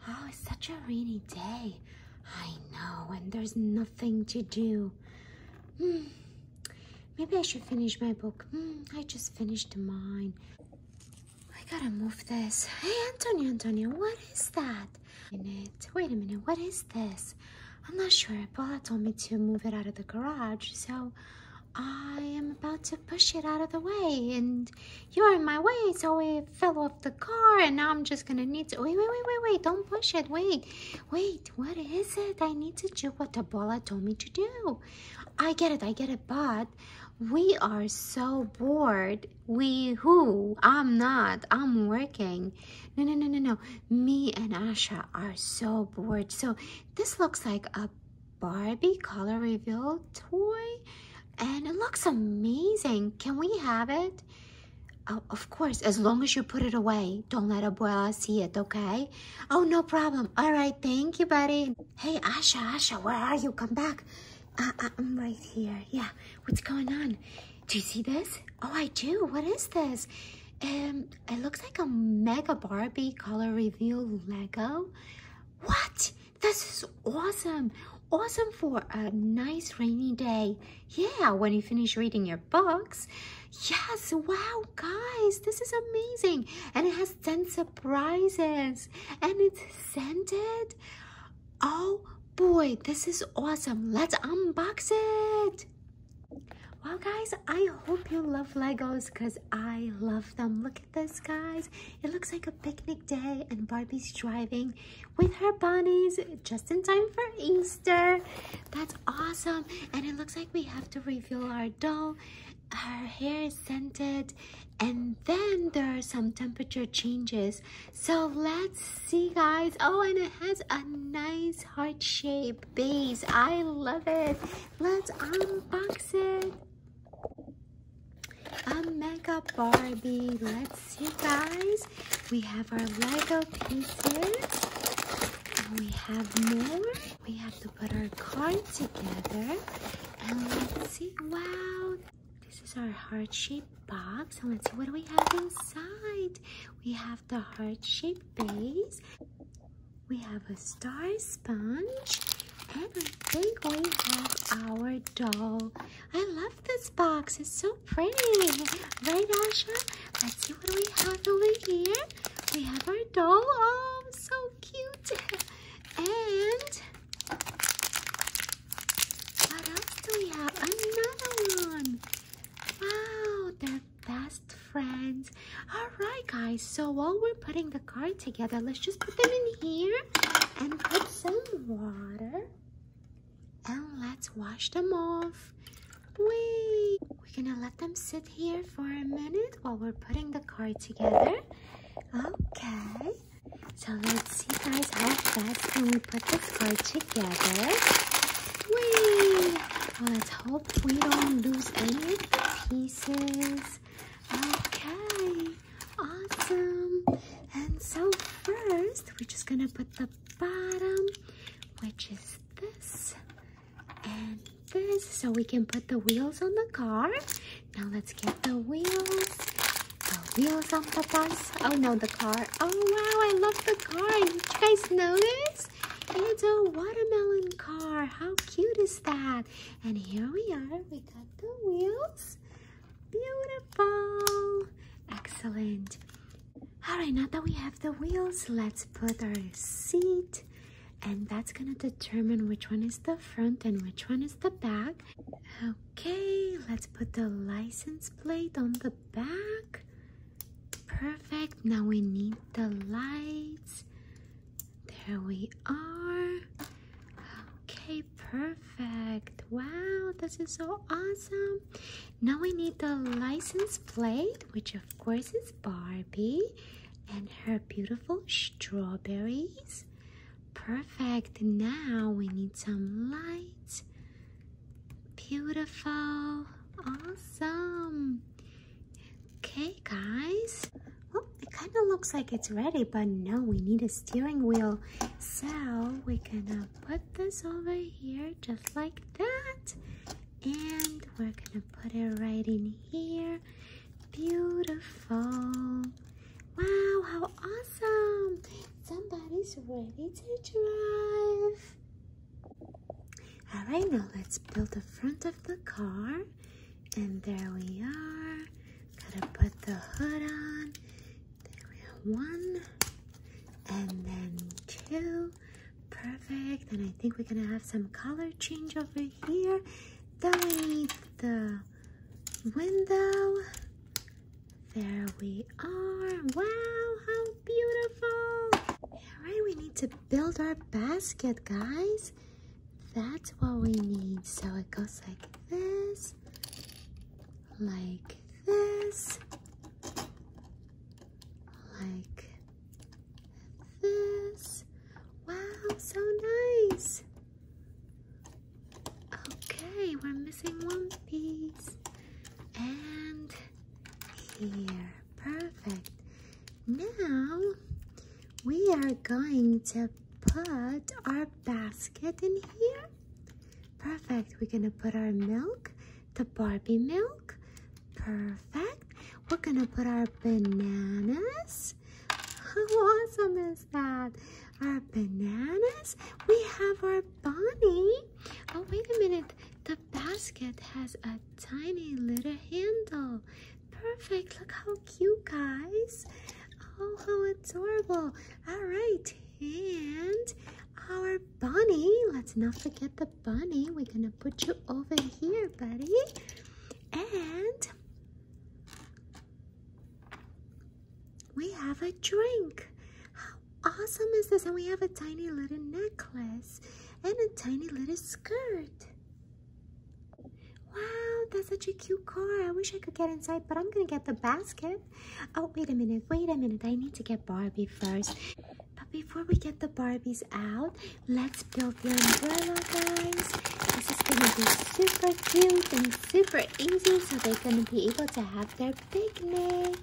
Oh, it's such a rainy day. I know, and there's nothing to do. Maybe I should finish my book. I just finished mine. I gotta move this. Hey, Antonio, what is that? Wait a minute, what is this? I'm not sure. Paula told me to move it out of the garage, so I am about to push it out of the way, and you're in my way, so it fell off the car, and now I'm just gonna need to... Wait, don't push it. Wait, what is it? I need to do what the Paula told me to do. I get it, but we are so bored. I'm not. I'm working. No. Me and Asha are so bored. So this looks like a Barbie color reveal toy, and it looks amazing. Can we have it? Oh, of course, as long as you put it away. Don't let Abuela see it, okay? Oh, no problem. All right, thank you, buddy. Hey, Asha, where are you? Come back. I'm right here. Yeah, what's going on? Do you see this? Oh, I do. What is this? It looks like a Mega Barbie color reveal Lego. What? This is awesome. Awesome for a nice rainy day. Yeah, when you finish reading your books. Yes, wow, guys, this is amazing. And it has 10 surprises. And it's scented. Oh, boy, this is awesome. Let's unbox it. Well, guys, I hope you love Legos because I love them. Look at this, guys. It looks like a picnic day, and Barbie's driving with her bunnies just in time for Easter. That's awesome. And it looks like we have to reveal our doll. Her hair is scented, and then there are some temperature changes. So let's see, guys. Oh, and it has a nice heart-shaped base. I love it. Let's unbox it. A Mega Barbie. Let's see, guys. We have our Lego pieces. And we have more. We have to put our card together. And let's see. Wow. This is our heart-shaped box. And let's see, what do we have inside? We have the heart-shaped base. We have a star sponge. And I think we have our doll. I love this box. It's so pretty. Right, Asha? Let's see, what do we have over here? We have our doll. Oh, so cute. And what else do we have? Another one. Wow, they're best friends. All right, guys. So while we're putting the card together, let's just put them in here and put some water. And let's wash them off. We're gonna let them sit here for a minute while we're putting the card together. Okay. So let's see, guys, how fast can we put this card together. Well, let's hope we don't lose any of the pieces. Okay. Awesome. And so first, we're just gonna put the bottom, which is this. And this, so we can put the wheels on the car. Now let's get the wheels on the bus. Oh no, the car. Oh wow, I love the car. Did you guys notice? It's a watermelon car. How cute is that? And here we are. We got the wheels. Beautiful. Excellent. All right, now that we have the wheels, let's put our seat. And that's gonna determine which one is the front and which one is the back. Okay, let's put the license plate on the back. Perfect. Now we need the lights. There we are. Okay, perfect. Wow, this is so awesome. Now we need the license plate, which of course is Barbie and her beautiful strawberries. Perfect. Now we need some lights. Beautiful. Awesome. Okay, guys. Well, it kind of looks like it's ready, but no, we need a steering wheel. So we're gonna put this over here just like that. And we're gonna put it right in here. Beautiful. Wow, how awesome. Somebody's ready to drive. All right, now let's build the front of the car. And there we are. Gotta put the hood on. There we are, 1 and then 2. Perfect. And I think we're gonna have some color change over here. Then we need the window. There we are. Wow, how beautiful. All right, we need to build our basket, guys. That's what we need. So it goes like this, like this, like this. Wow, so nice. Okay, we're missing one piece. And here, perfect. Now we are going to put our basket in here. Perfect. We're gonna put our milk, the Barbie milk. Perfect. We're gonna put our bananas. How awesome is that? Our bananas. We have our bunny. Oh, wait a minute. The basket has a tiny little handle. Perfect. Look how cute, guys. Oh, how adorable. All right. And our bunny. Let's not forget the bunny. We're going to put you over here, buddy. And we have a drink. How awesome is this? And we have a tiny little necklace and a tiny little skirt. Wow, that's such a cute car. I wish I could get inside, but I'm gonna get the basket. Oh, wait a minute. I need to get Barbie first. But before we get the Barbies out, let's build the umbrella, guys. This is gonna be super cute and super easy, so they're gonna be able to have their picnic.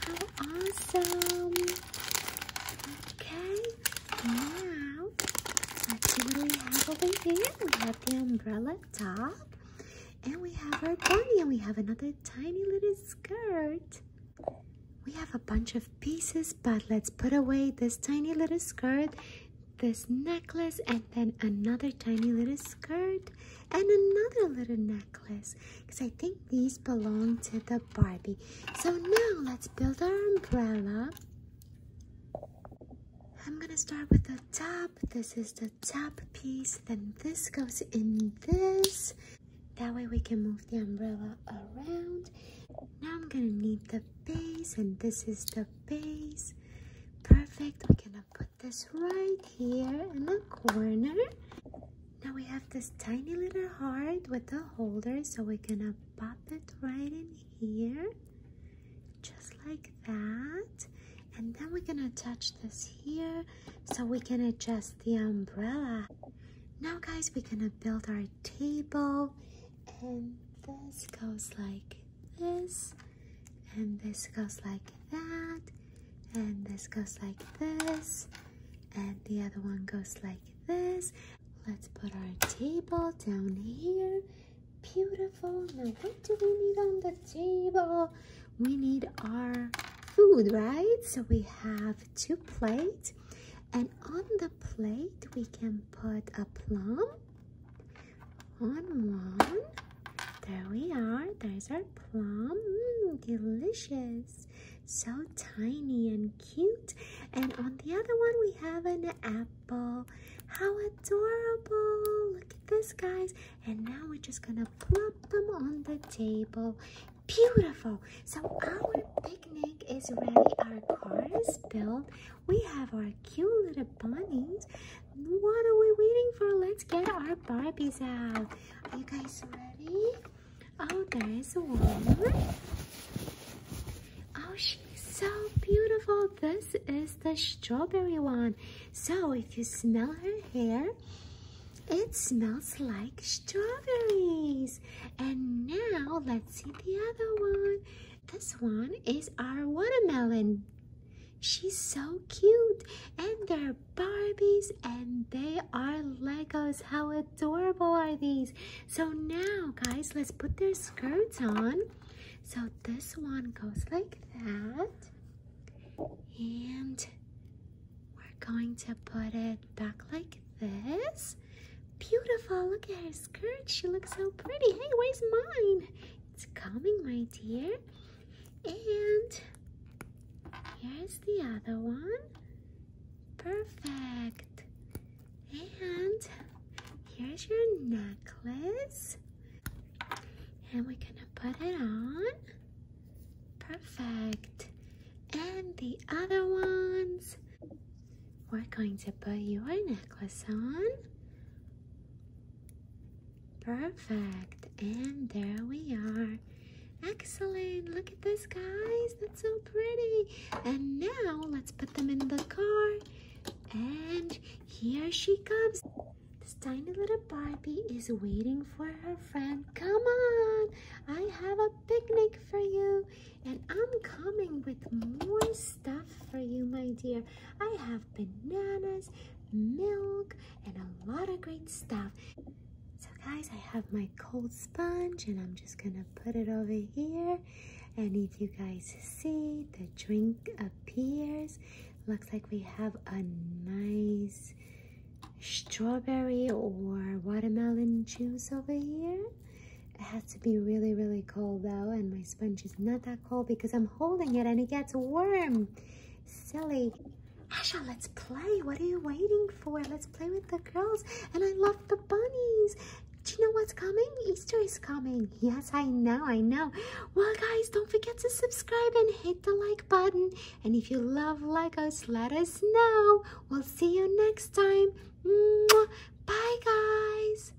How awesome. Okay, now let's see what we have over here. We have the umbrella top. And we have our bunny, and we have another tiny little skirt. We have a bunch of pieces, but let's put away this tiny little skirt, this necklace, and then another tiny little skirt, and another little necklace. Because I think these belong to the Barbie. So now let's build our umbrella. I'm gonna start with the top. This is the top piece. Then this goes in this. That way we can move the umbrella around. Now I'm gonna need the base, and this is the base. Perfect. We're gonna put this right here in the corner. Now we have this tiny little heart with a holder, so we're gonna pop it right in here, just like that. And then we're gonna attach this here so we can adjust the umbrella. Now guys, we're gonna build our table. And this goes like this, and this goes like that, and this goes like this, and the other one goes like this. Let's put our table down here. Beautiful. Now what do we need on the table? We need our food, right? So we have 2 plates, and on the plate we can put a plum on one. There we are. There's our plum. Delicious. So tiny and cute. And on the other one, we have an apple. How adorable. Look at this, guys. And now we're just going to plop them on the table. Beautiful. So our picnic is ready. Our car is built. We have our cute little bunnies. What are we waiting for? Let's get our Barbies out. Are you guys ready? Oh, there is one. Oh, she's so beautiful. This is the strawberry one. So if you smell her hair, it smells like strawberries. And now let's see the other one. This one is our watermelon. She's so cute, and they're Barbies, and they are Legos. How adorable are these? So now, guys, let's put their skirts on. So this one goes like that, and we're going to put it back like this. Beautiful. Look at her skirt. She looks so pretty. Hey, where's mine? It's coming, my dear. And here's the other one. Perfect. And here's your necklace. And we're gonna put it on. Perfect. And the other ones. We're going to put your necklace on. Perfect. And there we are. Excellent. Look at this, guys. That's so pretty. And now let's put them in the car. And here she comes. This tiny little Barbie is waiting for her friend. Come on. I have a picnic for you. And I'm coming with more stuff for you, my dear. I have bananas, milk, and a lot of great stuff. So guys, I have my cold sponge and I'm just gonna put it over here. And if you guys see, the drink appears. Looks like we have a nice strawberry or watermelon juice over here. It has to be really, really cold though, and my sponge is not that cold because I'm holding it and it gets warm. Silly. Asha, let's play. What are you waiting for? Let's play with the girls. And I love the bunnies. Do you know what's coming? Easter is coming. Yes, I know, I know. Well, guys, don't forget to subscribe and hit the like button. And if you love Legos, let us know. We'll see you next time. Mwah. Bye, guys.